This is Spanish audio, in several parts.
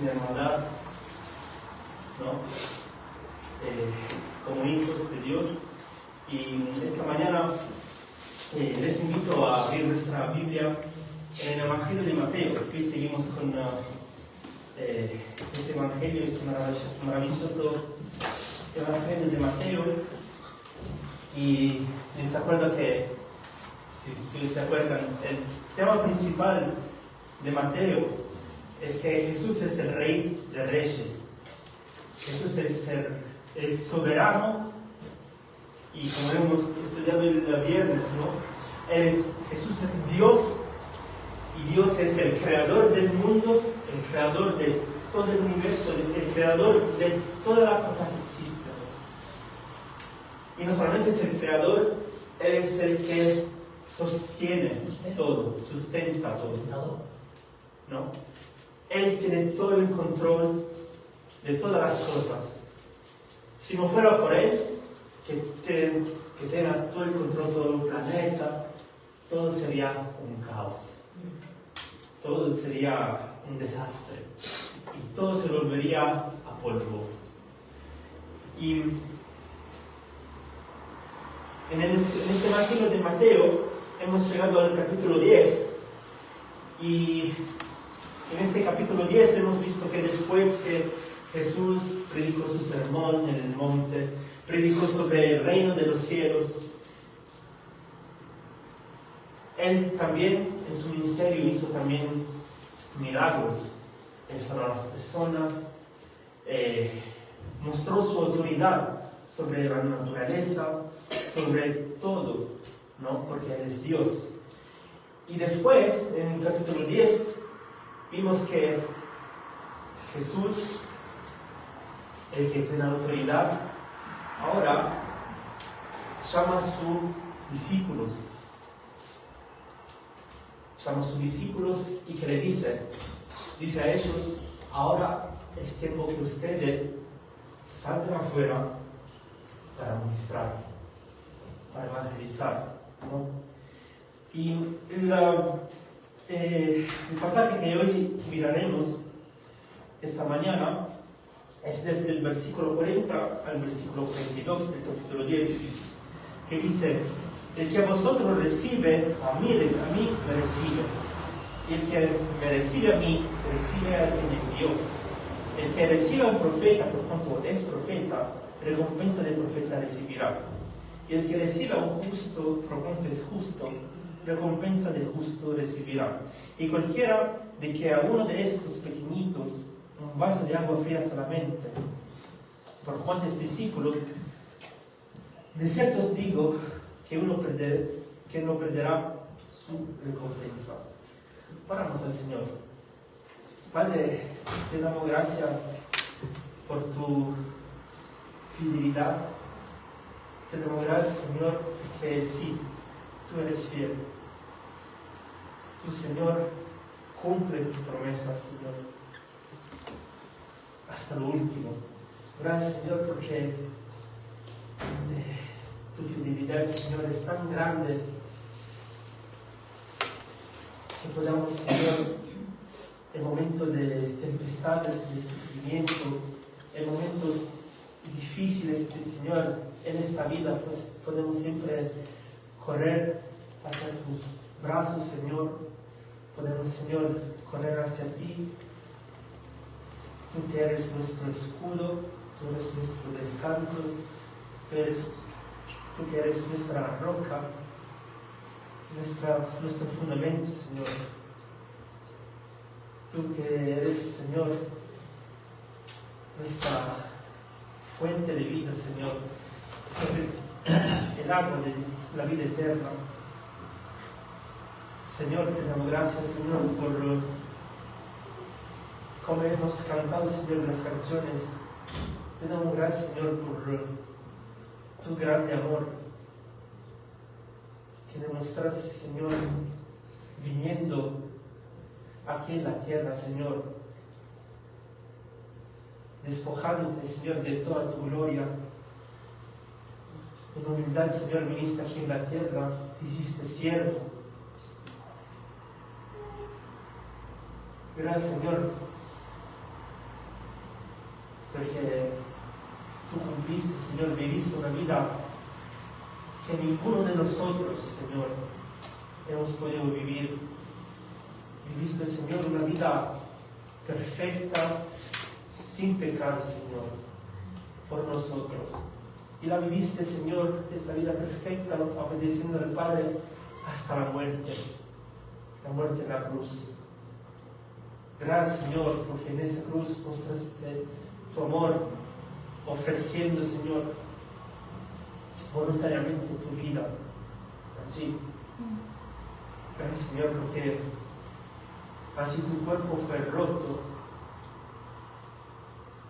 sin hermandad, ¿no? Como hijos de Dios. Y esta mañana les invito a abrir nuestra Biblia en el Evangelio de Mateo. Hoy seguimos con este Evangelio, este maravilloso Evangelio de Mateo. Y les acuerdo que, si se acuerdan, el tema principal de Mateo es que Jesús es el Rey de Reyes. Jesús es el soberano, y como hemos estudiado el viernes, ¿no? Jesús es Dios, y Dios es el creador del mundo, el creador de todo el universo, el creador de toda la cosa que existe. Y no solamente es el creador, Él es el que sostiene todo, sustenta todo, ¿no? Él tiene todo el control de todas las cosas. Si no fuera por Él, que tenga todo el control de todo el planeta, todo sería un caos. Todo sería un desastre. Y todo se volvería a polvo. Y en este Evangelio de Mateo hemos llegado al capítulo 10. Y en este capítulo 10 hemos visto que después que Jesús predicó su sermón en el monte, predicó sobre el reino de los cielos, Él también en su ministerio hizo también milagros. Él sanó a las personas, mostró su autoridad sobre la naturaleza, sobre todo, ¿no? Porque Él es Dios. Y después, en el capítulo 10, vimos que Jesús, el que tiene autoridad, ahora llama a sus discípulos. Llama a sus discípulos y que le dice a ellos: ahora es tiempo que ustedes salgan afuera para ministrar, para evangelizar, ¿no? Y el pasaje que hoy miraremos esta mañana es desde el versículo 40 al versículo 42 del capítulo 10, que dice: el que a vosotros recibe, a mí me recibe. Y el que me recibe a mí, recibe a quien me envió. El que recibe a un profeta, por cuanto es profeta, recompensa de profeta recibirá. Y el que recibe a un justo, por cuanto es justo, recompensa de justo recibirá. Y cualquiera de que a uno de estos pequeñitos un vaso de agua fría solamente, por cuanto es discípulo, de cierto os digo que no perderá su recompensa. Oramos al Señor. Padre, te damos gracias por tu fidelidad. Te damos gracias, Señor, que sí, tú eres fiel. Tu Señor cumple tus promesas, Señor, hasta lo último. Gracias, Señor, porque tu fidelidad, Señor, es tan grande que podamos, Señor, en momentos de tempestades, de sufrimiento, en momentos difíciles, Señor, en esta vida, pues podemos siempre correr hacia tus brazos, Señor. Podemos, Señor, correr hacia ti. Tú que eres nuestro escudo, tú eres nuestro descanso, tú que eres nuestra roca, nuestro fundamento, Señor. Tú que eres, Señor, nuestra fuente de vida, Señor. Tú eres el agua de la vida eterna. Señor, te damos gracias, Señor, por como hemos cantado, Señor, las canciones. Te damos gracias, Señor, por tu grande amor que demostraste, Señor, viniendo aquí en la tierra, Señor, despojándote, Señor, de toda tu gloria. En humildad, Señor, viniste aquí en la tierra, te hiciste siervo. Gracias, Señor, porque tú cumpliste, Señor, viviste una vida que ninguno de nosotros, Señor, hemos podido vivir. Viviste, Señor, una vida perfecta, sin pecado, Señor, por nosotros. Y la viviste, Señor, esta vida perfecta, obedeciendo al Padre hasta la muerte en la cruz. Gracias, Señor, porque en esa cruz mostraste tu amor, ofreciendo, Señor, voluntariamente tu vida allí. Gracias, Señor, porque allí tu cuerpo fue roto.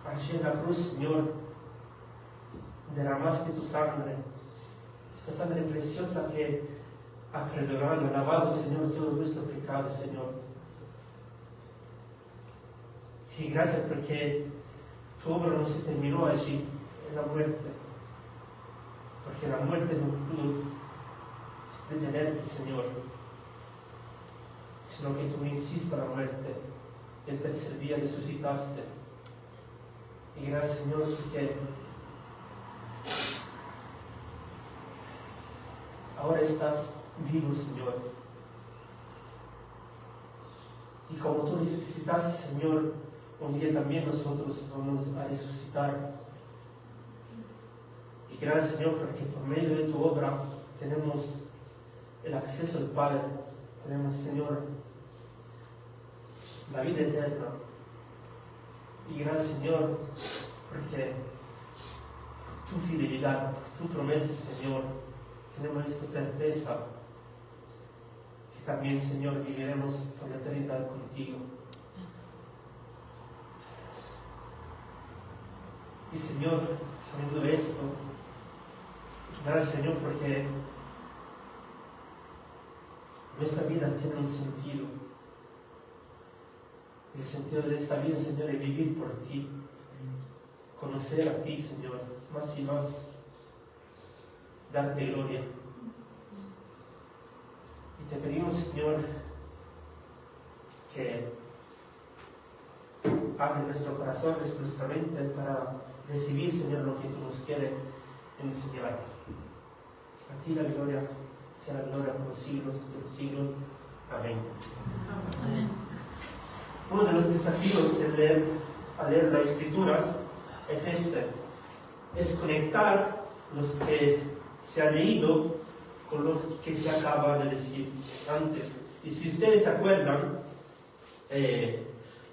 Allí en la cruz, Señor, derramaste tu sangre, esta sangre preciosa que ha perdonado, lavado, Señor, todo nuestro pecado, Señor. Y gracias porque tu obra no se terminó allí, en la muerte, porque la muerte no pudo detenerte, Señor, sino que tú venciste a la muerte y el tercer día resucitaste. Y gracias, Señor, porque ahora estás vivo, Señor. Y como tú resucitaste, Señor, un día también nosotros vamos a resucitar. Y gracias, Señor, porque por medio de tu obra tenemos el acceso al Padre. Tenemos, Señor, la vida eterna. Y gracias, Señor, porque tu fidelidad, tu promesa, Señor, tenemos esta certeza que también, Señor, viviremos por la eternidad contigo. Y, Señor, sabiendo de esto, gracias, Señor, porque nuestra vida tiene un sentido. El sentido de esta vida, Señor, es vivir por ti, conocer a ti, Señor, más y más, darte gloria. Y te pedimos, Señor, que abre nuestro corazón, nuestra mente para recibir, Señor, lo que tú nos quieres enseñar. A ti la gloria, sea la gloria por los siglos de los siglos. Amén. Amén. Uno de los desafíos de al leer las Escrituras es es conectar los que se ha leído con los que se acaba de decir antes. Y si ustedes se acuerdan,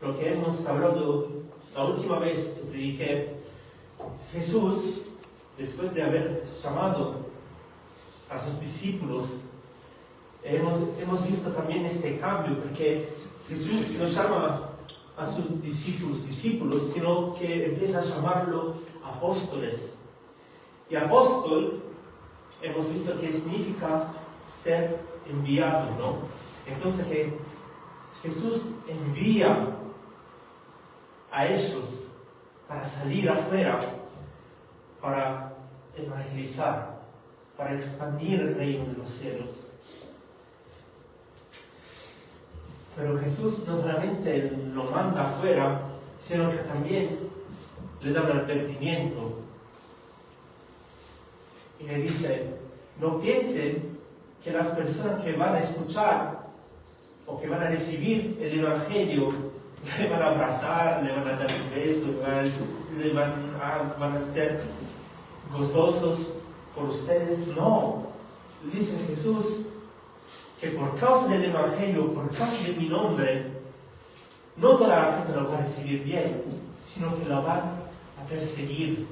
lo que hemos hablado la última vez que prediqué, Jesús, después de haber llamado a sus discípulos, hemos visto también este cambio, porque Jesús no llama a sus discípulos, sino que empieza a llamarlo apóstoles. Y apóstol, hemos visto que significa ser enviado, ¿no? Entonces que Jesús envía a ellos para salir afuera, para evangelizar, para expandir el reino de los cielos. Pero Jesús no solamente lo manda afuera, sino que también le da un advertimiento. Y le dice, no piensen que las personas que van a escuchar o que van a recibir el Evangelio le van a abrazar, le van a dar un beso, van a ser gozosos por ustedes. No, dice Jesús que por causa del Evangelio, por causa de mi nombre, no toda la gente lo va a recibir bien, sino que lo van a perseguir,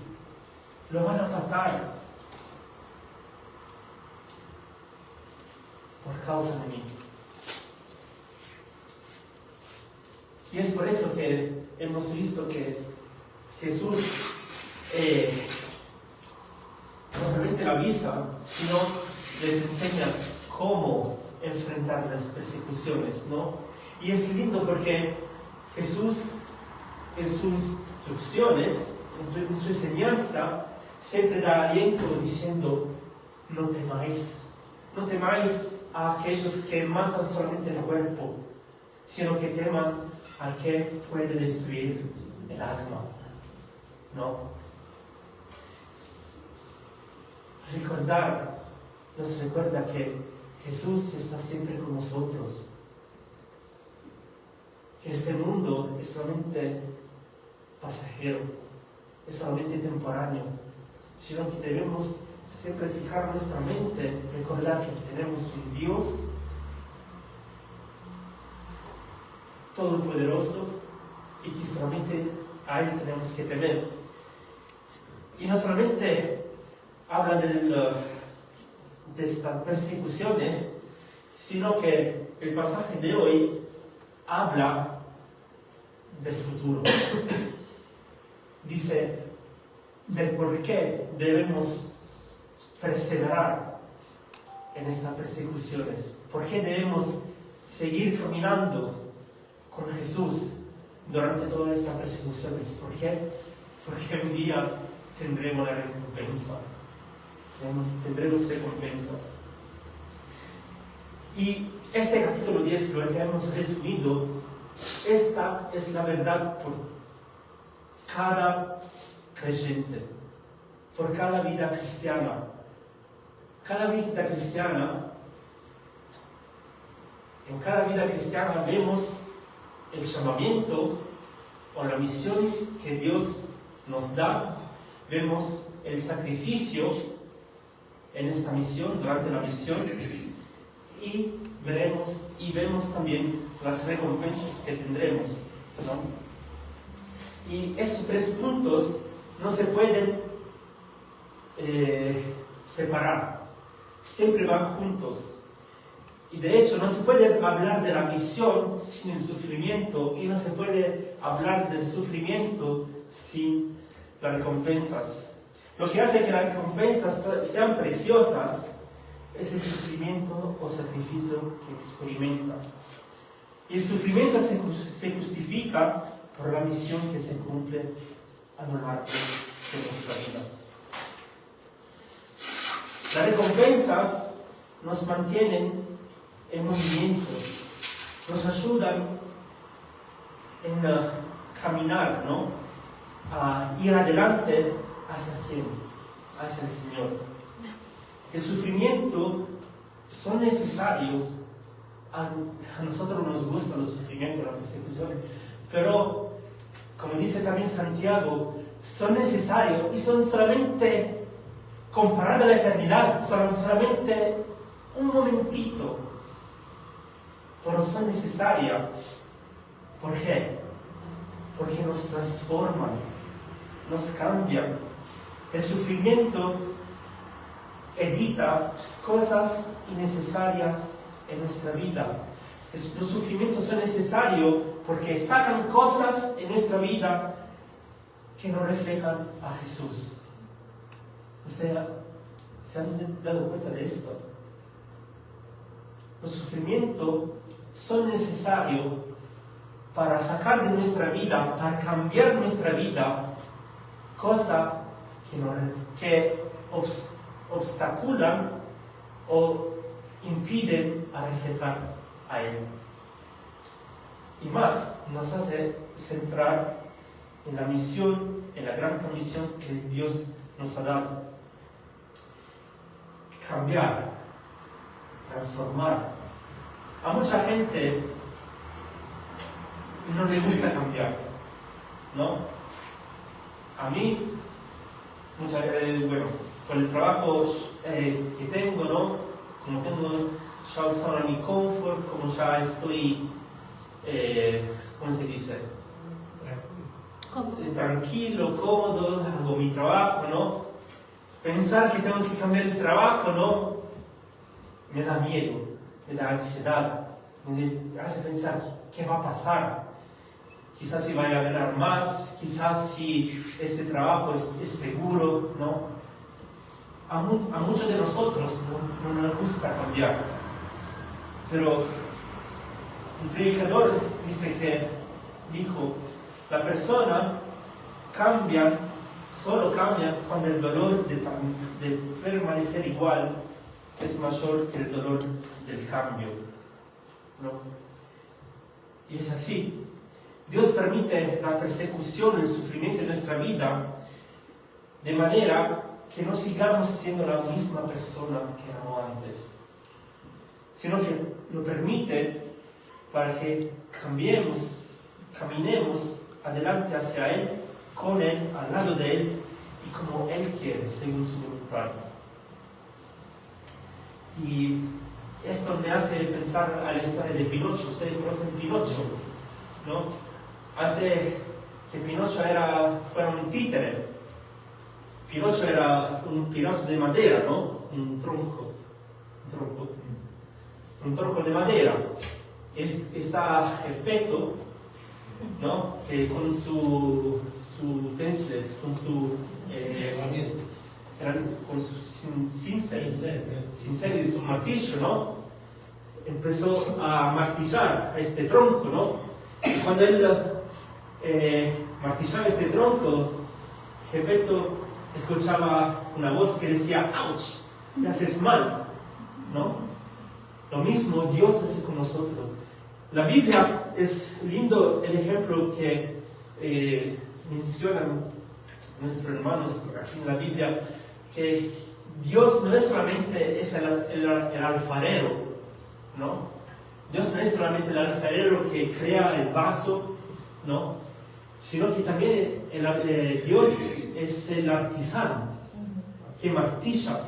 lo van a atacar por causa de mí. Y es por eso que hemos visto que Jesús no solamente la avisa, sino les enseña cómo enfrentar las persecuciones, ¿no? Y es lindo porque Jesús, en sus instrucciones, en su enseñanza, siempre da aliento diciendo, no temáis a aquellos que matan solamente el cuerpo, sino que teman al que puede destruir el alma. ¿no? Recordar nos recuerda que Jesús está siempre con nosotros, que este mundo es solamente pasajero, es solamente temporáneo, sino que debemos siempre fijar nuestra mente, recordar que tenemos un Dios todopoderoso y que solamente a Él tenemos que temer. Y no solamente habla de estas persecuciones, sino que el pasaje de hoy habla del futuro. Dice del por qué debemos perseverar en estas persecuciones, por qué debemos seguir caminando con Jesús durante todas estas persecuciones. ¿Por qué? Porque un día tendremos la recompensa. Tendremos recompensas. Y este capítulo 10, lo que hemos resumido, esta es la verdad por cada creyente, por cada vida cristiana. Cada vida cristiana, en cada vida cristiana vemos el llamamiento o la misión que Dios nos da, vemos el sacrificio en esta misión, durante la misión, y vemos también las recompensas que tendremos, ¿no? Y esos tres puntos no se pueden separar, siempre van juntos. Y de hecho no se puede hablar de la misión sin el sufrimiento, y no se puede hablar del sufrimiento sin las recompensas. Lo que hace que las recompensas sean preciosas es el sufrimiento o sacrificio que experimentas. Y el sufrimiento se justifica por la misión que se cumple a lo largo de nuestra vida. Las recompensas nos mantienen en movimiento, nos ayudan en caminar, ¿no? A ir adelante hacia quién, hacia el Señor. El sufrimiento son necesarios. A nosotros nos gustan los sufrimientos, las persecuciones, pero como dice también Santiago, son necesarios y son solamente, comparado a la eternidad, son solamente un momentito, pero son necesarias. ¿Por qué? Porque nos transforman, nos cambian. El sufrimiento evita cosas innecesarias en nuestra vida. Los sufrimientos son necesarios porque sacan cosas en nuestra vida que no reflejan a Jesús. ¿Ustedes se han dado cuenta de esto? Los sufrimientos son necesarios para sacar de nuestra vida, para cambiar nuestra vida, cosas que obstaculan o impiden a reflejar a Él. Y más, nos hace centrar en la misión, en la gran comisión que Dios nos ha dado. Cambiar, transformar. A mucha gente no le gusta cambiar, ¿no? A mí, con el trabajo que tengo, ¿no? Como tengo ya usado mi confort, como ya estoy, ¿cómo se dice? Tranquilo, cómodo, hago mi trabajo, ¿no? Pensar que tengo que cambiar el trabajo, ¿no? Me da miedo, me da ansiedad, me hace pensar qué va a pasar. Quizás si vaya a ganar más, quizás si este trabajo es seguro, ¿no? A muchos de nosotros no nos gusta cambiar. Pero el predicador dijo, la persona solo cambia cuando el dolor de permanecer igual es mayor que el dolor del cambio, ¿no? Y es así. Dios permite la persecución, el sufrimiento en nuestra vida, de manera que no sigamos siendo la misma persona que éramos antes, sino que lo permite para que caminemos adelante hacia Él, con Él, al lado de Él, y como Él quiere, según su voluntad. Y esto me hace pensar a la historia de Pinocho. Ustedes conocen Pinocho, ¿no? Antes que Pinocho fuera un títere, Pinocho era un pedazo de madera, ¿no? Un tronco de madera. Está perfecto, ¿no? Que con su utensilios, con su cincel y su martillo, ¿no? Empezó a martillar este tronco, ¿no? Y cuando él martillaba este tronco, Gepetto escuchaba una voz que decía: ¡ouch! Me haces mal, ¿no? Lo mismo Dios hace con nosotros. La Biblia es lindo el ejemplo que mencionan nuestros hermanos aquí en la Biblia, que Dios no es solamente el alfarero, ¿no? Dios no es solamente el alfarero que crea el vaso, ¿no? Sino que también Dios es el artesano que martilla.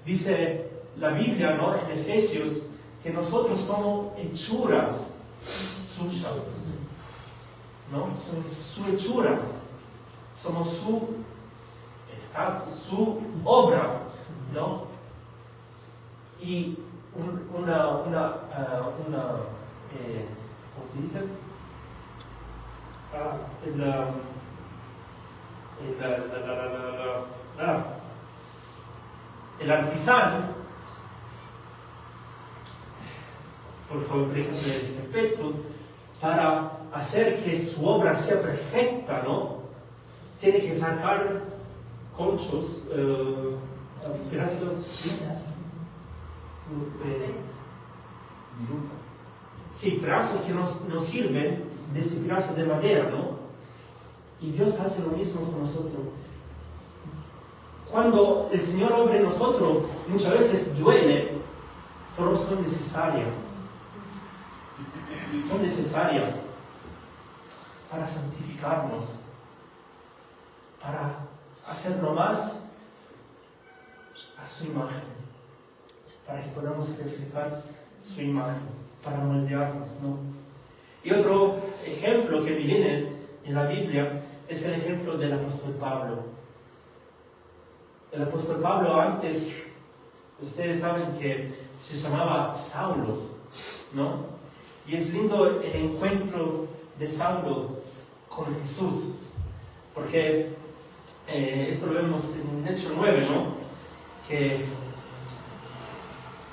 Dice la Biblia, ¿no? En Efesios, que nosotros somos hechuras suyas, ¿no? Somos sus hechuras, somos su obra, ¿no? Y ¿cómo se dice? El artesano, por favor, préstame el respeto, para hacer que su obra sea perfecta, ¿no? Tiene que sacar conchos, pedazos, pedazos que nos sirven de ese pedazo de madera, ¿no? Y Dios hace lo mismo con nosotros. Cuando el Señor obra en nosotros, muchas veces duele, pero son necesarias. Son necesarias para santificarnos, para hacernos más a su imagen, para que podamos reflejar su imagen, para moldearnos, ¿no? Y otro ejemplo que viene en la Biblia es el ejemplo del apóstol Pablo. El apóstol Pablo antes, ustedes saben que se llamaba Saulo, ¿no? Y es lindo el encuentro de Saulo con Jesús, porque esto lo vemos en Hechos 9, ¿no? Que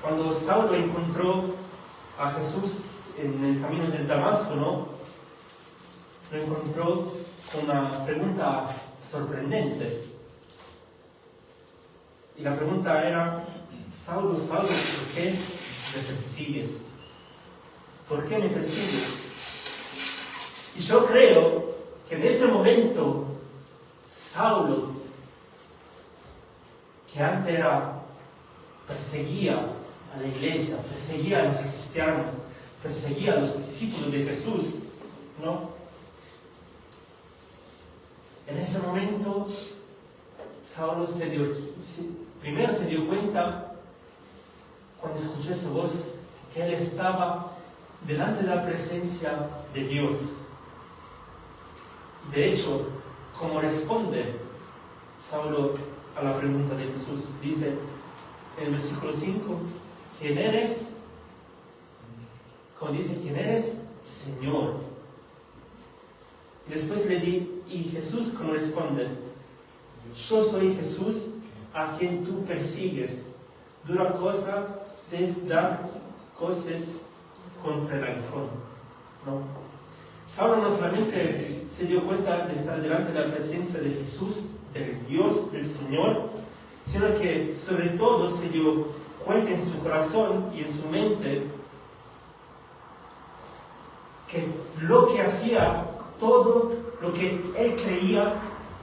cuando Saulo encontró a Jesús en el camino de Damasco, ¿no? Lo encontró con una pregunta sorprendente. Y la pregunta era: Saulo, Saulo, ¿por qué me persigues? ¿Por qué me persigues? Y yo creo que en ese momento, Saulo, que antes perseguía a la iglesia, perseguía a los cristianos, perseguía a los discípulos de Jesús, ¿no? En ese momento, Saulo primero se dio cuenta, cuando escuchó esa voz, que él estaba delante de la presencia de Dios. De hecho, como responde Saulo a la pregunta de Jesús, dice en el versículo 5, ¿quién eres? Como dice, ¿quién eres? Señor. Y después y Jesús como responde, yo soy Jesús a quien tú persigues. Dura cosa es dar cosas contra el aguijón, ¿no? Saulo no solamente se dio cuenta de estar delante de la presencia de Jesús, del Dios, del Señor, sino que sobre todo se dio cuenta en su corazón y en su mente que lo que hacía, todo lo que él creía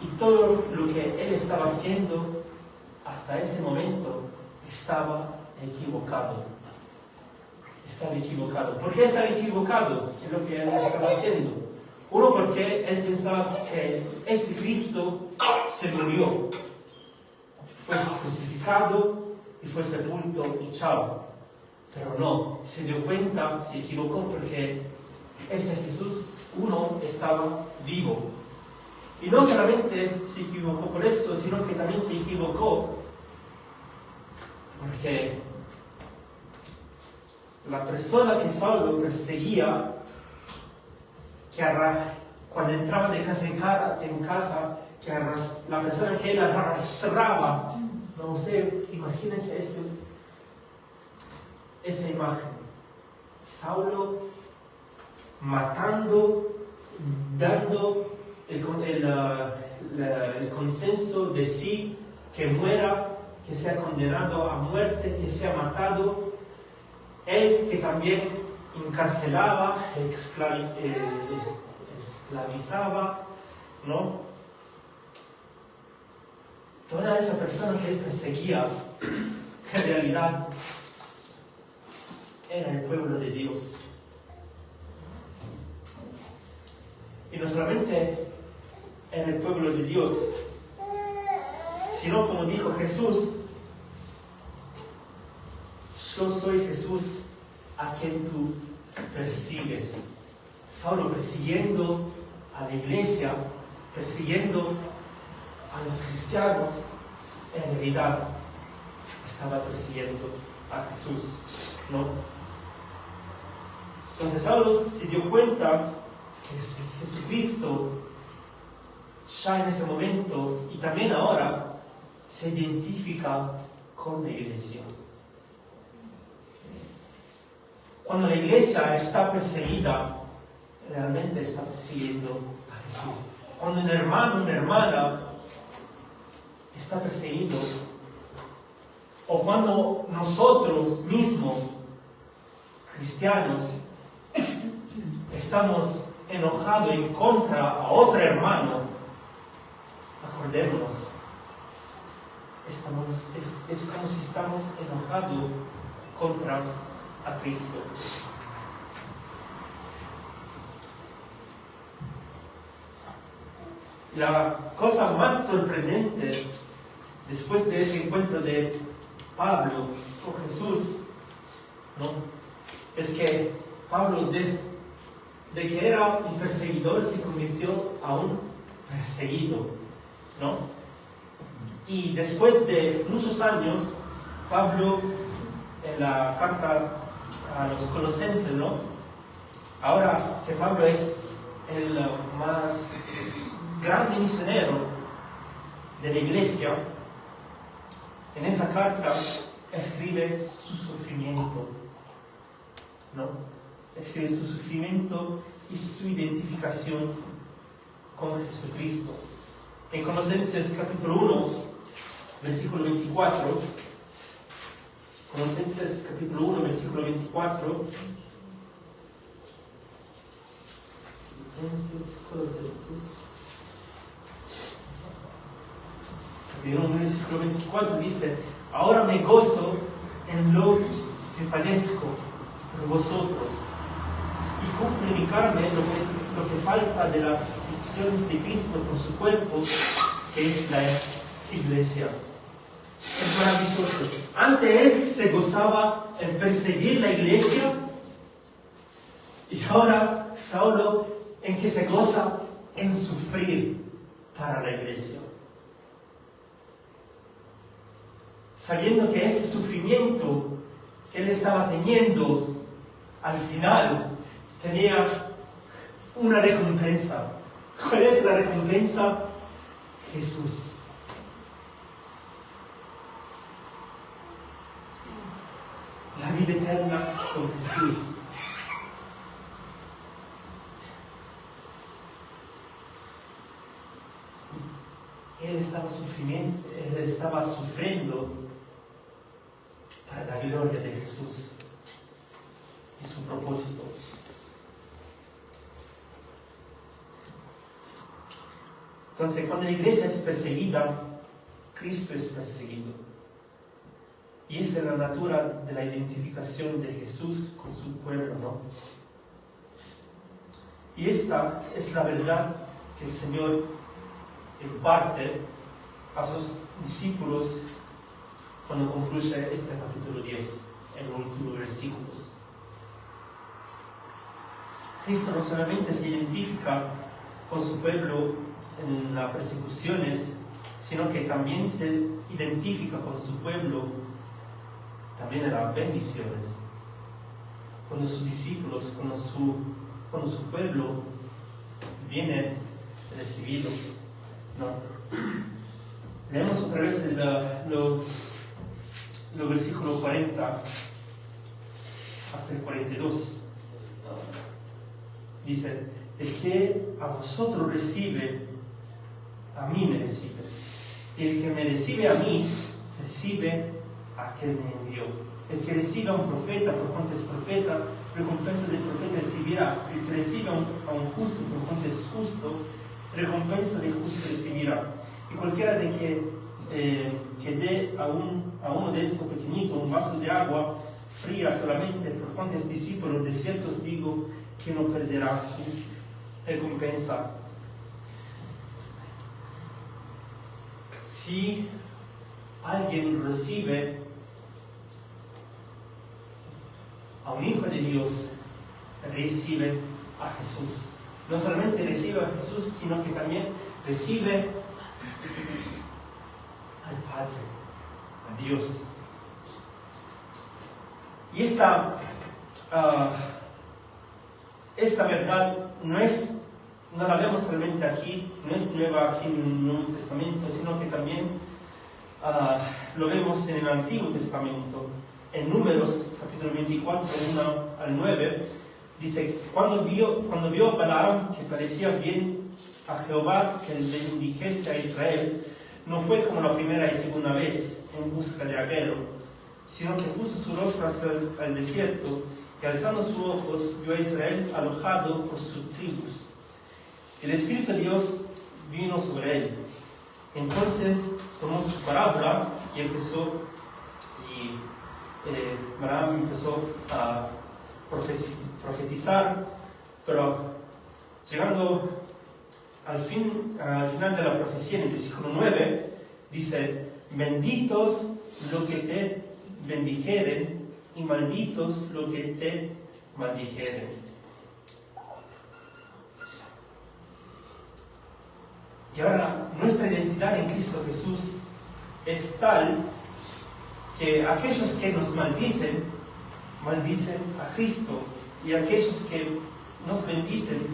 Y todo lo que él estaba haciendo hasta ese momento estaba equivocado. Estaba equivocado. ¿Por qué estaba equivocado en lo que él estaba haciendo? Uno, porque él pensaba que ese Cristo se murió, fue crucificado y fue sepulto y chao. Pero no, se dio cuenta, se equivocó porque ese Jesús, uno, estaba vivo. Y no solamente se equivocó por eso, sino que también se equivocó porque la persona que Saulo perseguía, cuando entraba de casa en casa, la persona que él arrastraba, no sé, imagínense esa imagen. Saulo matando, dando el consenso de sí, que muera, que sea condenado a muerte, que sea matado. Él que también encarcelaba, esclavizaba, ¿no? Toda esa persona que él perseguía, en realidad, era el pueblo de Dios. Y no solamente era el pueblo de Dios, sino como dijo Jesús, yo soy Jesús a quien tú persigues. Saulo persiguiendo a la iglesia, persiguiendo a los cristianos, en realidad estaba persiguiendo a Jesús, ¿no? Entonces Saulo se dio cuenta que Jesucristo ya en ese momento y también ahora se identifica con la iglesia. Cuando la iglesia está perseguida, realmente está persiguiendo a Jesús. Cuando un hermano, una hermana está perseguido, o cuando nosotros mismos, cristianos, estamos enojados en contra a otro hermano, acordémonos, es como si estamos enojados contra a Cristo. La cosa más sorprendente después de ese encuentro de Pablo con Jesús, ¿no?, es que Pablo, desde que era un perseguidor, se convirtió a un perseguido, ¿no? Y después de muchos años, Pablo, en la carta a los Colosenses, ¿no?, ahora que Pablo es el más grande misionero de la iglesia, en esa carta escribe su sufrimiento, ¿no? Escribe su sufrimiento y su identificación con Jesucristo. En Colosenses capítulo 1, versículo 24, Colosenses capítulo 1, versículo 24, Colosenses, capítulo 1, versículo 24 dice: ahora me gozo en lo que padezco por vosotros y cumplo en mi carne lo que falta de las aflicciones de Cristo por su cuerpo, que es la iglesia. Es maravilloso. Antes él se gozaba en perseguir la iglesia, y ahora Saulo en que se goza en sufrir para la iglesia, sabiendo que ese sufrimiento que él estaba teniendo al final tenía una recompensa. ¿Cuál es la recompensa? Jesús. La vida eterna con Jesús. Él estaba sufriendo para la gloria de Jesús y su propósito. Entonces, cuando la iglesia es perseguida, Cristo es perseguido. Y esa es la natura de la identificación de Jesús con su pueblo, ¿no? Y esta es la verdad que el Señor imparte a sus discípulos cuando concluye este capítulo 10, en los últimos versículos. Cristo no solamente se identifica con su pueblo en las persecuciones, sino que también se identifica con su pueblo también en las bendiciones. Cuando sus discípulos, cuando su pueblo viene recibido, ¿no? Leemos otra vez los versículos 40 hasta el 42. Dice: el que a vosotros recibe, a mí me recibe. Y el que me recibe a mí, recibe a aquel que me envió. El que recibe a un profeta, por cuanto es profeta, recompensa del profeta recibirá. El que recibe a un justo, por cuanto es justo, recompensa del justo recibirá. Y cualquiera de que dé a uno de estos pequeñitos un vaso de agua fría solamente, por cuanto es discípulo, de cierto os digo que no perderá su recompensa. Si alguien recibe a un hijo de Dios, recibe a Jesús. No solamente recibe a Jesús, sino que también recibe al Padre, a Dios. Y esta verdad no la vemos solamente aquí, no es nueva aquí en el Nuevo Testamento, sino que también lo vemos en el Antiguo Testamento. En Números, capítulo 24, 1 al 9, dice: cuando vio Balaam que parecía bien a Jehová que le bendijese a Israel, no fue como la primera y segunda vez en busca de Agero, sino que puso su rostro hacia el desierto, y alzando sus ojos vio a Israel alojado por sus tribus. El Espíritu de Dios vino sobre él. Entonces tomó su parábola y Balaam empezó a profetizar, pero llegando al final de la profecía, en el versículo 9, dice: benditos los que te bendijeren y malditos los que te maldijeren. Y ahora nuestra identidad en Cristo Jesús es tal que aquellos que nos maldicen a Cristo, y aquellos que nos bendicen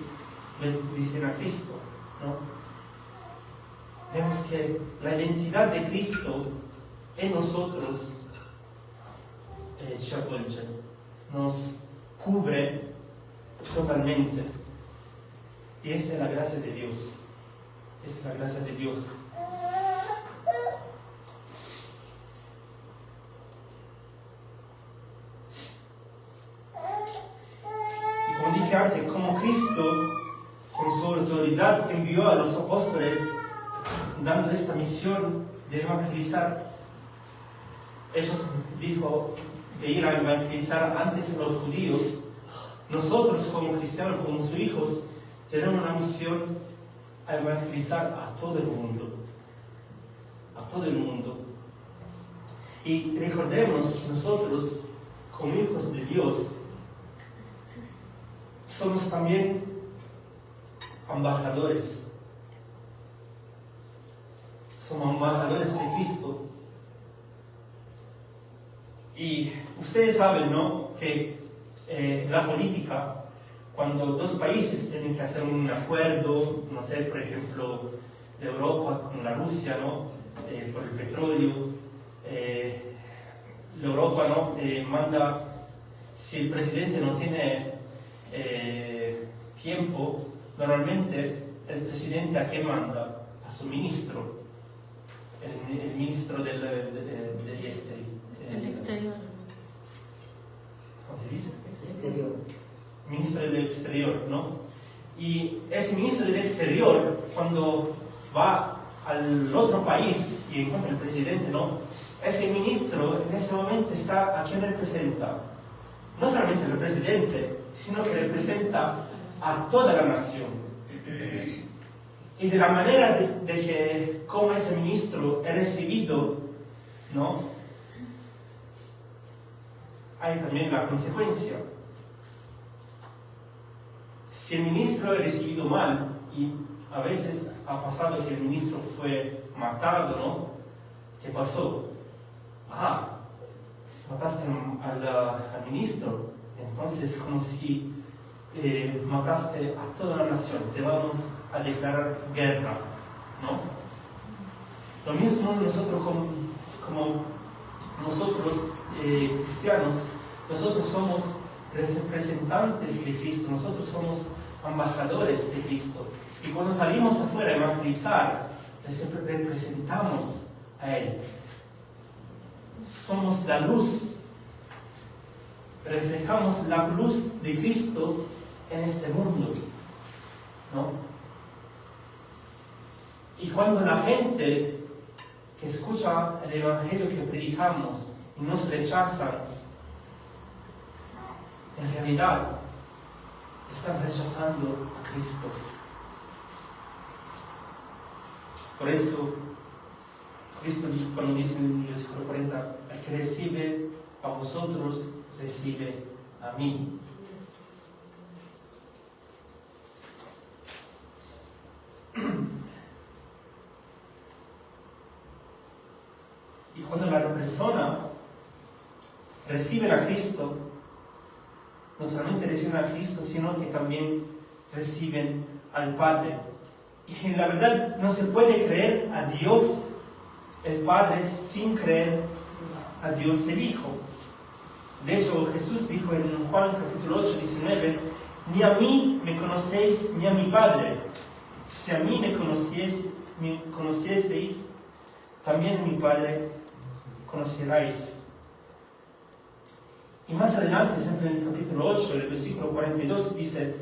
a Cristo, ¿no? Vemos que la identidad de Cristo en nosotros nos cubre totalmente. Y esta es la gracia de Dios. Esta es la gracia de Dios. Y como dije antes, como Cristo con su autoridad envió a los apóstoles dando esta misión de evangelizar, ellos dijo de ir a evangelizar antes a los judíos. Nosotros como cristianos, como sus hijos, tenemos una misión a evangelizar a todo el mundo. A todo el mundo. Y recordemos que nosotros, como hijos de Dios, somos también embajadores. Somos embajadores de Cristo. Y ustedes saben, ¿no?, que la política, cuando dos países tienen que hacer un acuerdo, no sé, por ejemplo, de Europa con la Rusia, ¿no?, por el petróleo, Europa, ¿no?, manda, si el presidente no tiene tiempo, normalmente el presidente ¿a qué manda? A su ministro, el ministro del exterior. ¿Cómo se dice? Exterior. Ministro del exterior, ¿no? Y ese ministro del exterior, cuando va al otro país y encuentra al presidente, ¿no? Ese ministro en ese momento está a quien representa. No solamente al presidente, sino que representa a toda la nación. Y de la manera de que como ese ministro es recibido, ¿no? Hay también la consecuencia. Si el ministro es recibido mal, y a veces ha pasado que el ministro fue matado, ¿no? ¿Qué pasó? Mataste al ministro, entonces como si mataste a toda la nación, te vamos a declarar guerra, ¿no? Lo mismo nosotros como nosotros cristianos, nosotros somos representantes de Cristo, nosotros somos embajadores de Cristo. Y cuando salimos afuera a evangelizar, representamos a Él. Somos la luz, reflejamos la luz de Cristo en este mundo, ¿no? Y cuando la gente que escucha el evangelio que predicamos y nos rechazan, en realidad están rechazando a Cristo. Por eso, Cristo cuando dice en el versículo 40, el que recibe a vosotros, recibe a mí. Y cuando la persona recibe a Cristo, no solamente reciben a Cristo, sino que también reciben al Padre. Y la verdad no se puede creer a Dios el Padre sin creer a Dios el Hijo. De hecho, Jesús dijo en Juan capítulo 8, 19, ni a mí me conocéis, ni a mi Padre. Si a mí me conocieseis, también a mi Padre conoceráis. Y más adelante, siempre en el capítulo 8, el versículo 42, dice,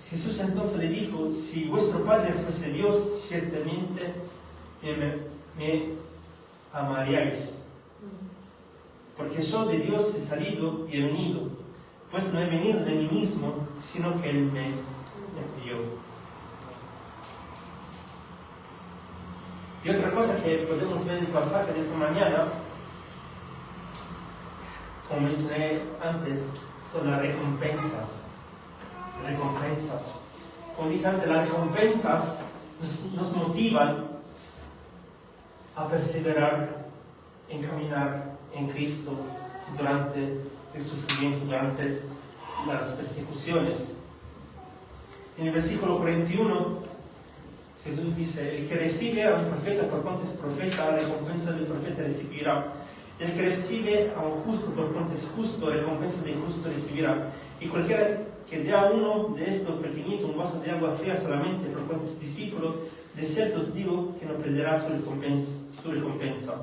Jesús entonces le dijo, si vuestro Padre fuese Dios, ciertamente me amaríais. Porque yo de Dios he salido y he venido, pues no he venido de mí mismo, sino que Él me envió. Y otra cosa que podemos ver en el pasaje de esta mañana, como mencioné antes, son las recompensas. Como dije antes, las recompensas nos motivan a perseverar en caminar en Cristo durante el sufrimiento, durante las persecuciones. En el versículo 41, Jesús dice, el que recibe a un profeta por cuanto es profeta, la recompensa del profeta recibirá. El que recibe a un justo por cuanto es justo, la recompensa del justo recibirá. Y cualquiera que dé a uno de estos pequeñitos un vaso de agua fría solamente por cuanto es discípulo, de cierto os digo que no perderá su recompensa.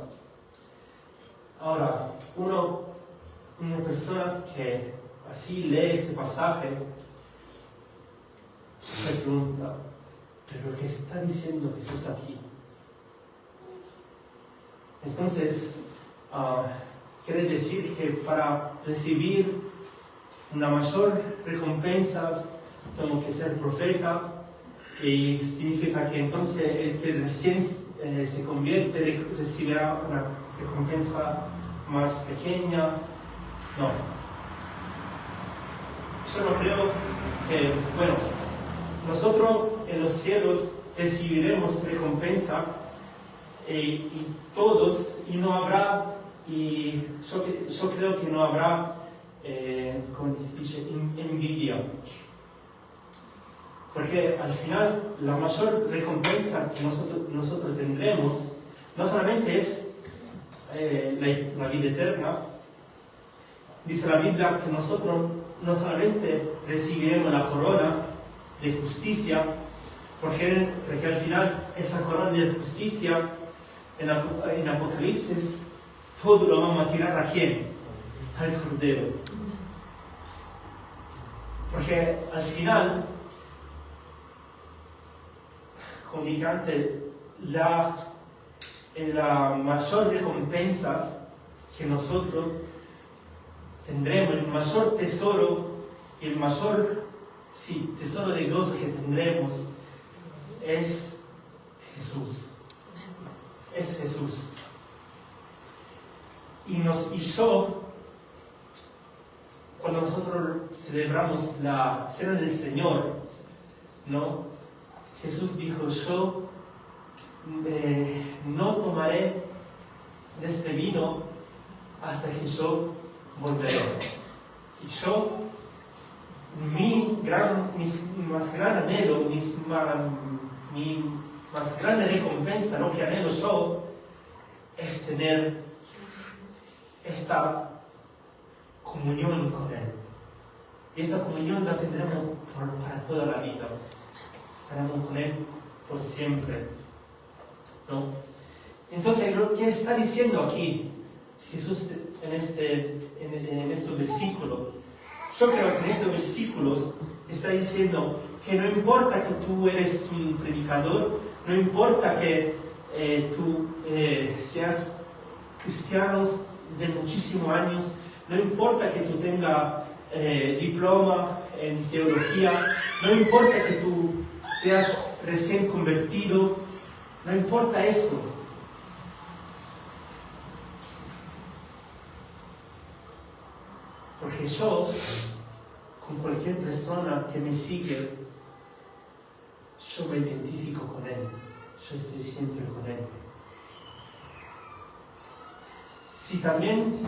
Ahora, una persona que así lee este pasaje se pregunta, ¿pero qué está diciendo Jesús aquí? Entonces, quiere decir que para recibir una mayor recompensa tengo que ser profeta, y significa que entonces el que recién se convierte recibirá una recompensa más pequeña. No. Yo no creo que, nosotros en los cielos recibiremos recompensa y todos, y no habrá, y yo creo que no habrá, como dice, envidia. Porque al final la mayor recompensa que nosotros tendremos no solamente es la vida eterna. Dice la Biblia que nosotros no solamente recibiremos la corona de justicia, porque al final esa corona de justicia en Apocalipsis todo lo vamos a tirar ¿a quién? Al Cordero. Porque al final, como dije antes, la mayor recompensa que nosotros tendremos, el mayor tesoro, el mayor tesoro de gozo que tendremos es Jesús. Es Jesús. Y yo, cuando nosotros celebramos la cena del Señor, ¿no? Jesús dijo, yo no tomaré de este vino hasta que yo volveré. Y yo, mi más gran anhelo, mi más grande recompensa, lo que anhelo yo, es tener esta comunión con Él. Y esta comunión la tendremos para toda la vida. Estaremos con Él por siempre, ¿no? Entonces, lo que está diciendo aquí Jesús en estos versículos, yo creo que en estos versículos está diciendo que no importa que tú eres un predicador, no importa que tú seas cristiano de muchísimos años, no importa que tú tengas diploma en teología, no importa que tú seas recién convertido, no importa eso. Porque yo, con cualquier persona que me sigue, yo me identifico con Él. Yo estoy siempre con Él. Si también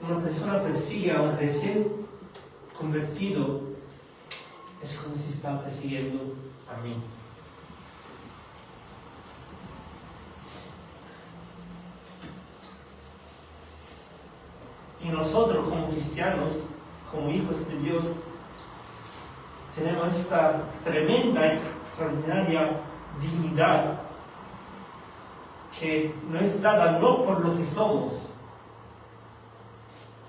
una persona persigue a un recién convertido, es como si está persiguiendo a mí. Y nosotros como cristianos, como hijos de Dios, tenemos esta tremenda, extraordinaria dignidad que no es dada no por lo que somos,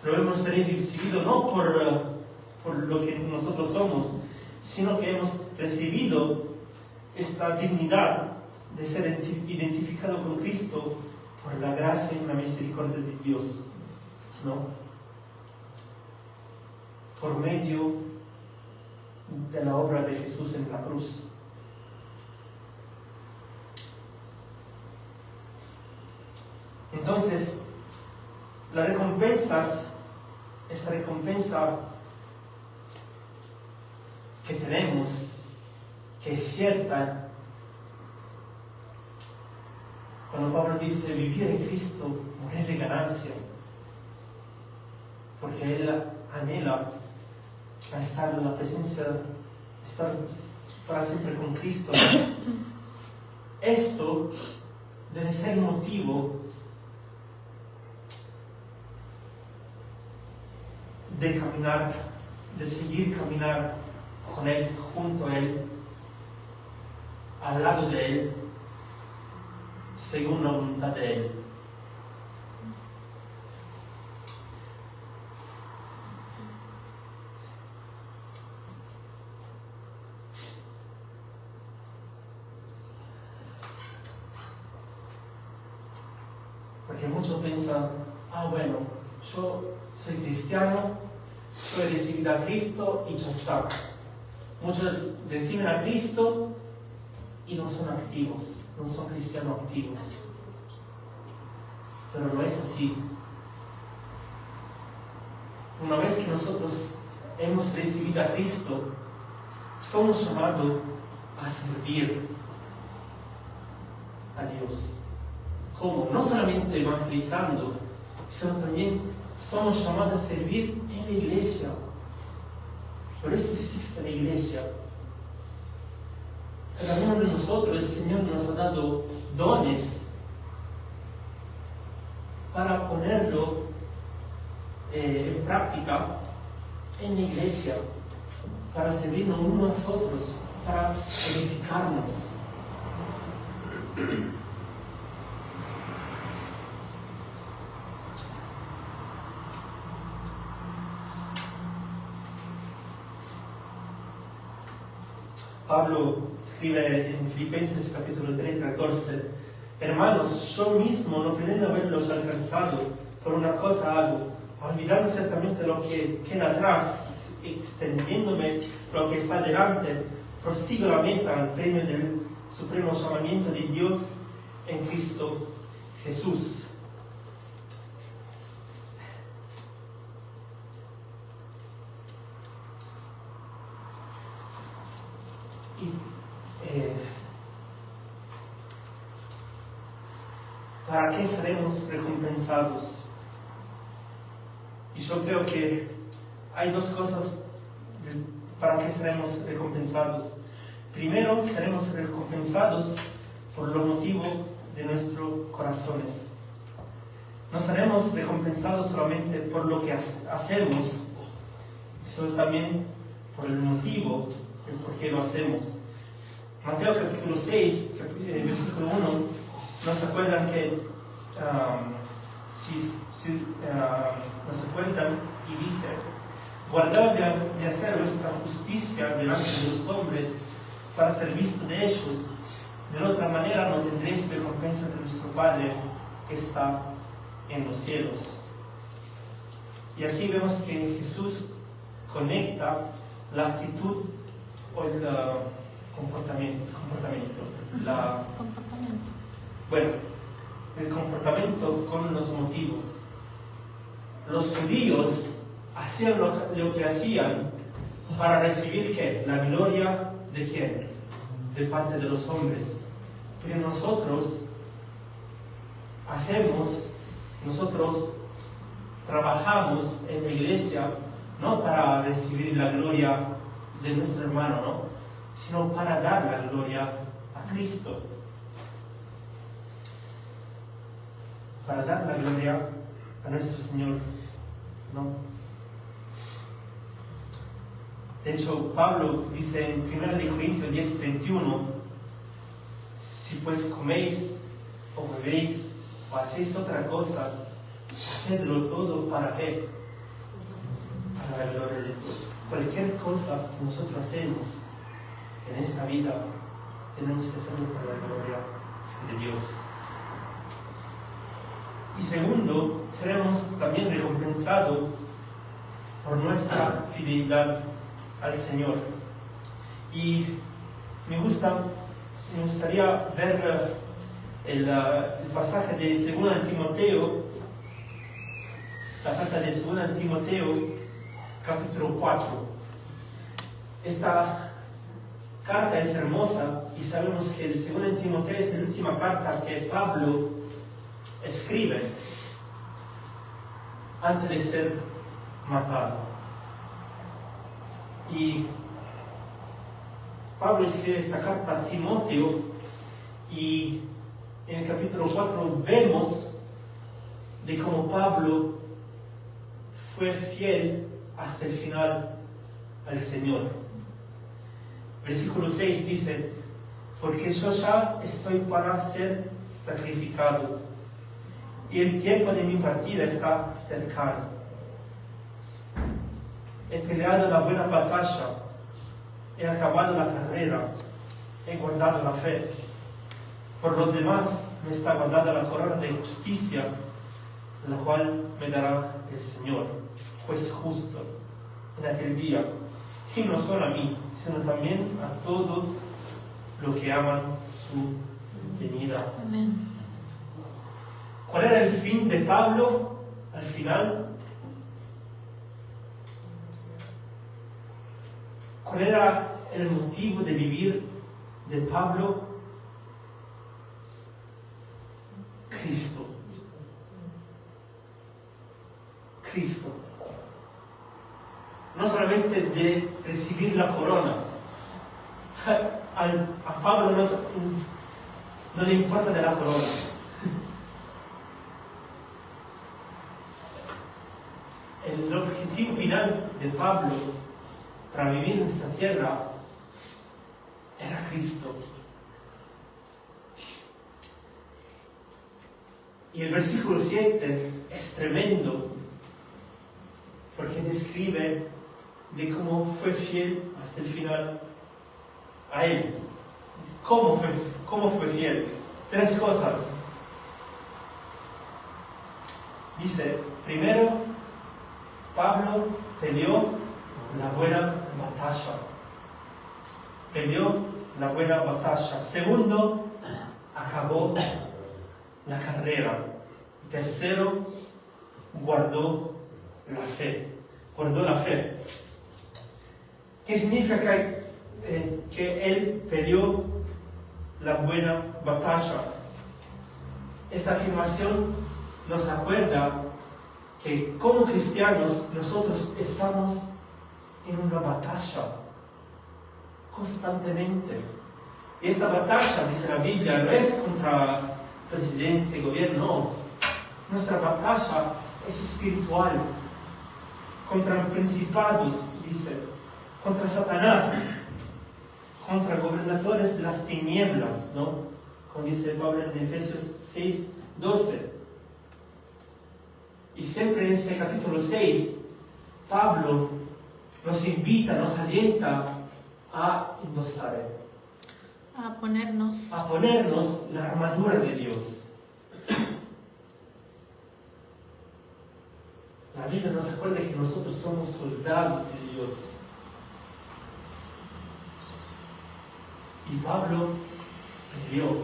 lo hemos recibido no por lo que nosotros somos, sino que hemos recibido esta dignidad de ser identificado con Cristo por la gracia y la misericordia de Dios, ¿no? Por medio de la obra de Jesús en la cruz. Entonces, esta recompensa que tenemos, que es cierta, cuando Pablo dice vivir en Cristo, morir de ganancia, porque Él anhela a estar en la presencia, estar para siempre con Cristo. Esto debe ser motivo de caminar, de seguir caminar con Él, junto a Él, al lado de Él, según la voluntad de Él. Porque muchos piensan, bueno, yo soy cristiano, yo he recibido a Cristo y ya está. Muchos reciben a Cristo y no son activos, no son cristianos activos. Pero no es así. Una vez que nosotros hemos recibido a Cristo, somos llamados a servir a Dios. ¿Cómo? No solamente evangelizando, sino también somos llamados a servir en la iglesia. Por eso existe la iglesia. Cada uno de nosotros, el Señor nos ha dado dones para ponerlo en práctica en la iglesia, para servirnos unos a otros, para edificarnos. Pablo escribe en Filipenses capítulo 3, 14, hermanos, yo mismo no pretendo haberlos alcanzado, por una cosa hago, olvidando ciertamente lo que queda atrás, extendiéndome lo que está delante, prosigo la meta al premio del supremo llamamiento de Dios en Cristo Jesús. ¿Para qué seremos recompensados? Y yo creo que hay dos cosas para que seremos recompensados. Primero, seremos recompensados por lo motivo de nuestros corazones. No seremos recompensados solamente por lo que hacemos, sino también por el motivo, el por qué lo hacemos. Mateo capítulo 6, versículo 1, nos acuerdan que nos acuerdan y dice: guardaos de hacer vuestra justicia delante de los hombres para ser visto de ellos. De otra manera no tendréis recompensa de vuestro Padre que está en los cielos. Y aquí vemos que Jesús conecta la actitud o el comportamiento. Bueno, el comportamiento con los motivos. Los judíos hacían lo que hacían para recibir ¿qué? La gloria de quién? De parte de los hombres. Pero nosotros trabajamos en la iglesia no para recibir la gloria de nuestro hermano, ¿no? Sino para dar la gloria a Cristo. Para dar la gloria a nuestro Señor, ¿no? De hecho, Pablo dice en 1 Corintios 10:31, si pues coméis o bebéis o hacéis otra cosa, hacedlo todo ¿para qué? Para la gloria de Dios. Cualquier cosa que nosotros hacemos en esta vida, tenemos que hacerlo para la gloria de Dios. Y segundo, seremos también recompensados por nuestra fidelidad al Señor. Y me gustaría ver el pasaje de 2 Timoteo, la carta de 2 Timoteo, capítulo 4. Esta carta es hermosa y sabemos que el 2 Timoteo es la última carta que Pablo escribe antes de ser matado. Y Pablo escribe esta carta a Timoteo y en el capítulo 4 vemos de cómo Pablo fue fiel hasta el final al Señor. Versículo 6 dice: porque yo ya estoy para ser sacrificado y el tiempo de mi partida está cercano. He peleado la buena batalla, he acabado la carrera, he guardado la fe. Por lo demás, me está guardada la corona de justicia, la cual me dará el Señor, juez justo, en aquel día, y no solo a mí, sino también a todos los que aman su venida. Amén. ¿Cuál era el fin de Pablo al final? ¿Cuál era el motivo de vivir de Pablo? Cristo. Cristo. No solamente de recibir la corona. A Pablo no le importa de la corona. El objetivo final de Pablo para vivir en esta tierra era Cristo. Y el versículo 7 es tremendo porque describe de cómo fue fiel hasta el final. a Él. ¿Cómo fue fiel? 3 cosas. Dice, primero, Pablo peleó la buena batalla. Peleó la buena batalla. Segundo, acabó la carrera. Tercero, guardó la fe. Guardó la fe. ¿Qué significa que él peleó la buena batalla? Esta afirmación nos acuerda que como cristianos nosotros estamos en una batalla constantemente. Y esta batalla, dice la Biblia, no es contra presidente, gobierno, no. Nuestra batalla es espiritual, contra principados, dice, contra Satanás, contra gobernadores de las tinieblas, ¿no? Como dice Pablo en Efesios 6:12. Y siempre en este capítulo 6, Pablo nos invita, nos alienta a endosar, a ponernos la armadura de Dios. La Biblia nos acuerda que nosotros somos soldados de Dios. Y Pablo peleó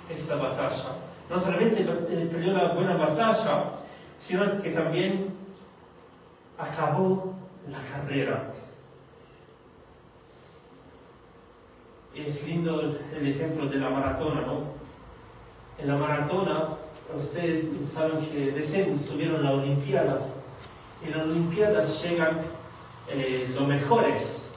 esta batalla. No solamente peleó la buena batalla, sino que también acabó la carrera. Es lindo el ejemplo de la maratona, ¿no? En la maratona, ustedes saben que recién estuvieron las Olimpiadas. En las Olimpiadas llegan los mejores,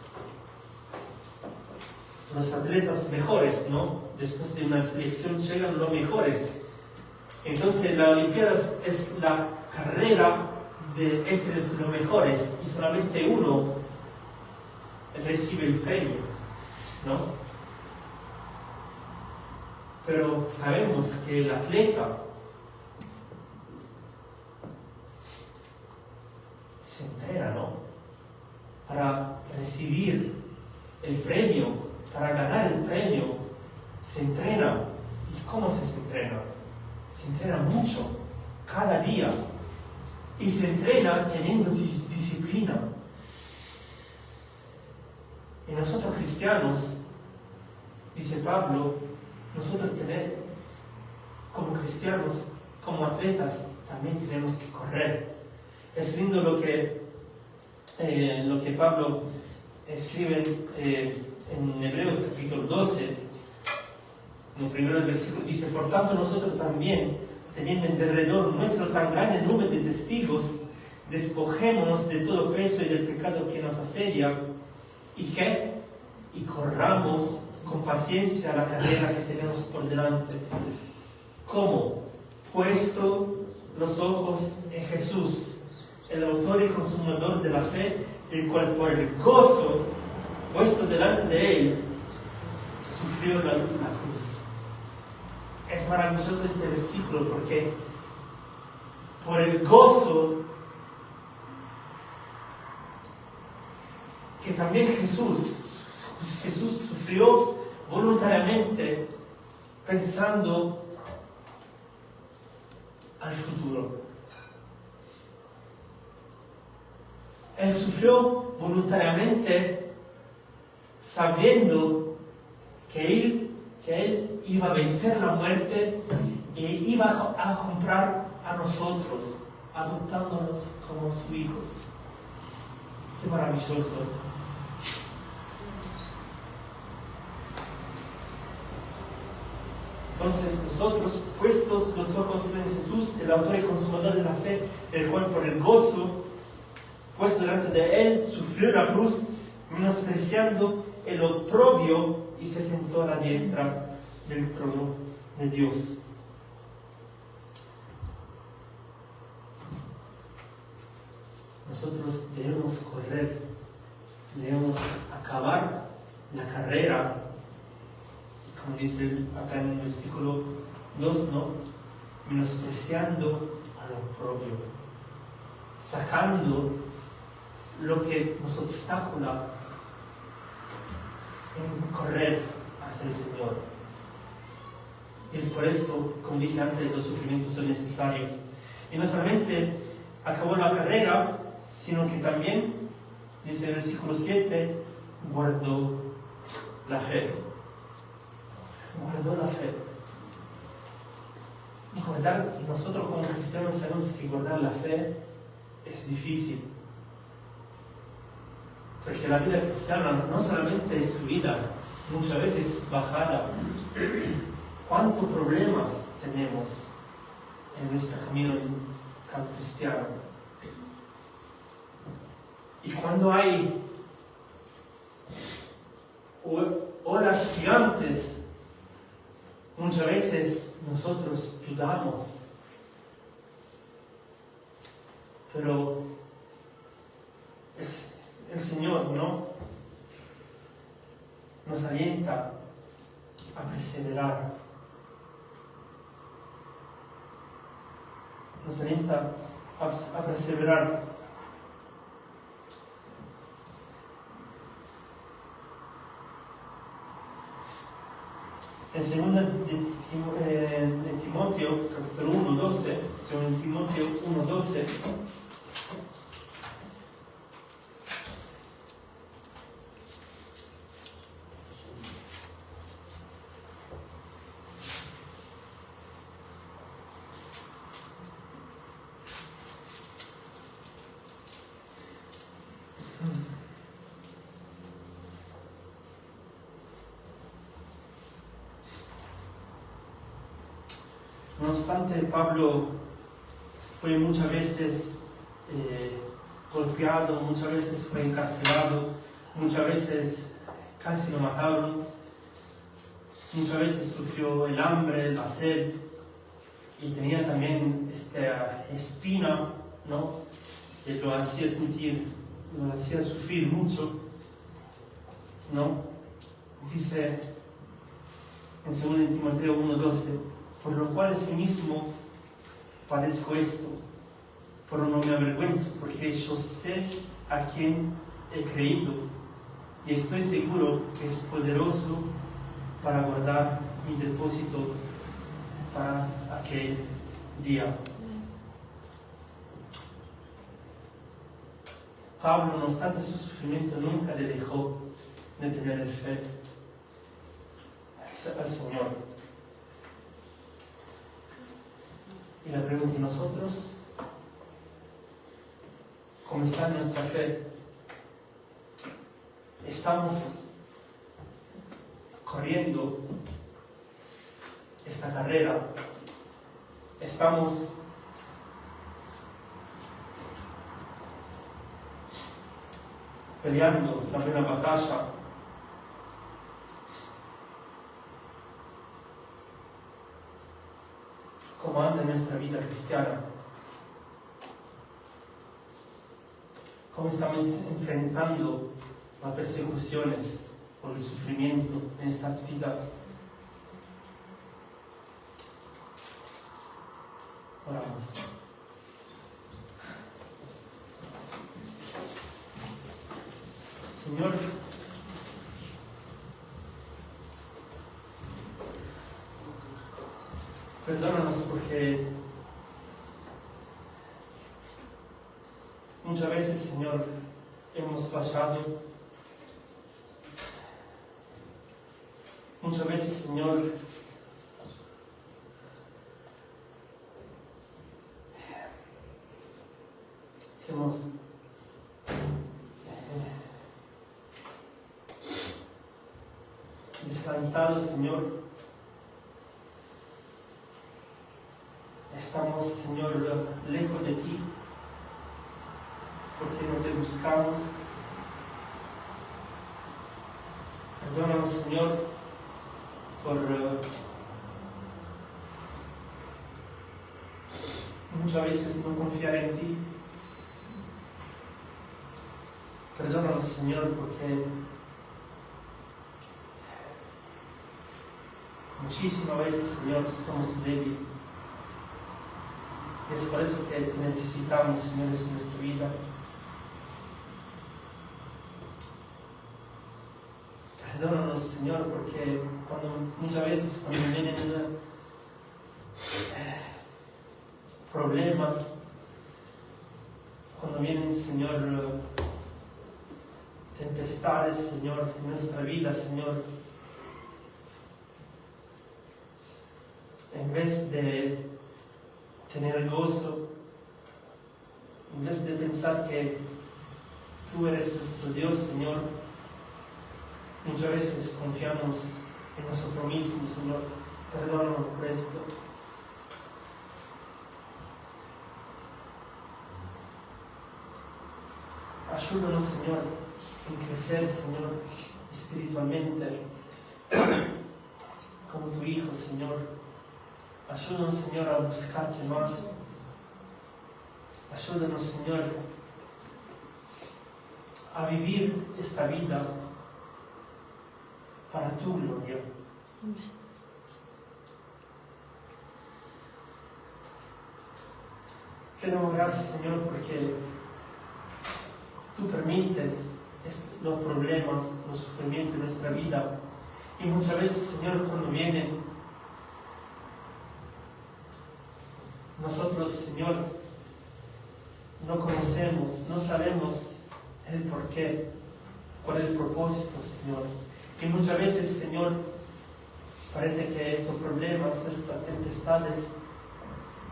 los atletas mejores, ¿no? Después de una selección llegan los mejores. Entonces la Olimpiadas es la carrera entre los mejores y solamente uno recibe el premio, ¿no? Pero sabemos que el atleta se entrena, ¿no? Para recibir el premio, para ganar el premio, se entrena. ¿Y cómo se entrena? Se entrena mucho, cada día. Y se entrena teniendo disciplina. Y nosotros cristianos, dice Pablo, nosotros como cristianos, como atletas, también tenemos que correr. Es lindo lo que Pablo escribe en Hebreos capítulo 12, en el primer versículo, dice, por tanto nosotros también, teniendo en derredor nuestro tan grande número de testigos, despojémonos de todo peso y del pecado que nos asedia, y corramos con paciencia la carrera que tenemos por delante. ¿Cómo? Puesto los ojos en Jesús, el autor y consumador de la fe, el cual por el gozo puesto delante de él sufrió la cruz. Es maravilloso este versículo porque por el gozo que también Jesús sufrió voluntariamente pensando al futuro. Él sufrió voluntariamente sabiendo que él iba a vencer la muerte y iba a comprar a nosotros, adoptándonos como sus hijos. Qué maravilloso. Entonces nosotros, puestos los ojos en Jesús, el autor y consumador de la fe, el cual por el gozo puesto delante de él sufrió la cruz, menospreciando el oprobio, y se sentó a la diestra del trono de Dios. Nosotros debemos correr, debemos acabar la carrera, como dice acá en el versículo 2, ¿no? Menospreciando al oprobio, sacando lo que nos obstacula en correr hacia el Señor. Y es por eso, como dije antes, los sufrimientos son necesarios. Y no solamente acabó la carrera, sino que también, dice el versículo 7, guardó la fe. Guardó la fe. Y nosotros como cristianos sabemos que guardar la fe es difícil. Porque la vida cristiana no solamente es subida, muchas veces bajada. ¿Cuántos problemas tenemos en nuestro camino cristiano? Y cuando hay olas gigantes, muchas veces nosotros dudamos. Pero el Señor, ¿no?, nos alienta a perseverar. Nos alienta a perseverar. En 2 de Timoteo, capítulo 1, 12, 2 Timoteo 1, 12, no obstante, Pablo fue muchas veces golpeado, muchas veces fue encarcelado, muchas veces casi lo mataron, muchas veces sufrió el hambre, la sed, y tenía también esta espina, ¿no?, que lo hacía sentir, lo hacía sufrir mucho, ¿no? Dice en 2 Timoteo 1:12, por lo cual asimismo padezco esto, pero no me avergüenzo, porque yo sé a quién he creído y estoy seguro que es poderoso para guardar mi depósito para aquel día. Pablo, no obstante su sufrimiento, nunca le dejó de tener fe al Señor. Y la pregunta, ¿y nosotros? ¿Cómo está nuestra fe? ¿Estamos corriendo esta carrera? ¿Estamos peleando la buena batalla? ¿Cómo anda nuestra vida cristiana? ¿Cómo estamos enfrentando las persecuciones o el sufrimiento en estas vidas? Oramos. Señor, perdónanos porque muchas veces, Señor, hemos fallado. Muchas veces, Señor, hemos desalentado, Señor. Estamos, Señor, lejos de ti, porque no te buscamos. Perdónanos, Señor, por muchas veces no confiar en ti. Perdónanos, Señor, porque muchísimas veces, Señor, somos débiles. Es por eso que te necesitamos, Señor, en nuestra vida. Perdónanos, ayúdanos, Señor, porque muchas veces cuando vienen problemas, cuando vienen, Señor, tempestades, Señor, en nuestra vida, Señor, en vez de tener gozo, en vez de pensar que Tú eres nuestro Dios, Señor, muchas veces confiamos en nosotros mismos, Señor. Perdónanos por esto. Ayúdanos, Señor, en crecer, Señor, espiritualmente, como Tu Hijo, Señor. Ayúdanos, Señor, a buscarte más. Ayúdanos, Señor, a vivir esta vida para Tu gloria. Amén. Te damos gracias, Señor, porque Tú permites los problemas, los sufrimientos de nuestra vida. Y muchas veces, Señor, cuando vienen, nosotros, Señor, no conocemos, no sabemos el porqué, cuál es el propósito, Señor. Y muchas veces, Señor, parece que estos problemas, estas tempestades,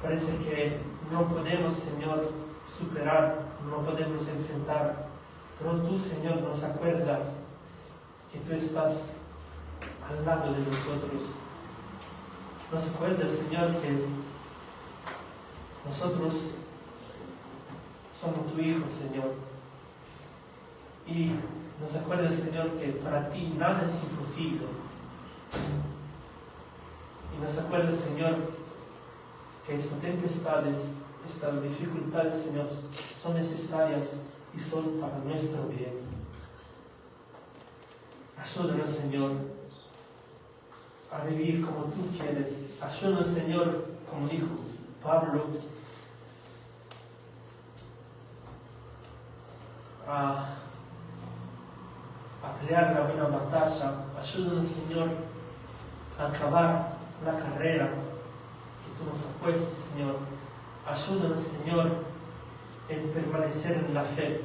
parece que no podemos, Señor, superar, no podemos enfrentar. Pero Tú, Señor, nos acuerdas que Tú estás al lado de nosotros. Nos acuerdas, Señor, que nosotros somos Tu Hijo, Señor. Y nos acuerdas, Señor, que para Ti nada es imposible. Y nos acuerdas, Señor, que estas tempestades, estas dificultades, Señor, son necesarias y son para nuestro bien. Ayúdanos, Señor, a vivir como Tú quieres. Ayúdanos, Señor, como dijo Pablo, a pelear la buena batalla. Ayúdanos, Señor, a acabar la carrera que Tú nos has puesto, Señor. Ayúdanos, Señor, en permanecer en la fe.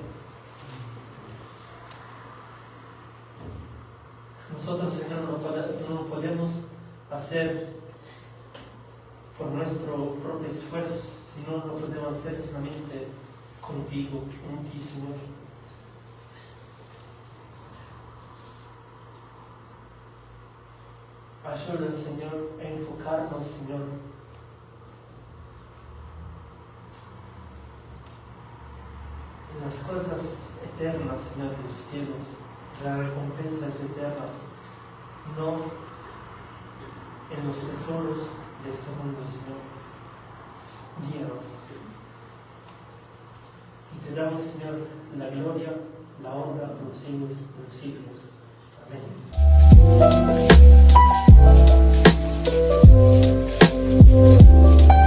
Nosotros, Señor, no lo podemos hacer por nuestro propio esfuerzo, sino lo podemos hacer solamente contigo, en Ti, Señor. Ayúdanos, Señor, a enfocarnos, Señor, en las cosas eternas, Señor, de los cielos, las recompensas eternas, no en los tesoros de este mundo, Señor. Guíanos. Y Te damos, Señor, la gloria, la honra por los siglos de los siglos. Amén.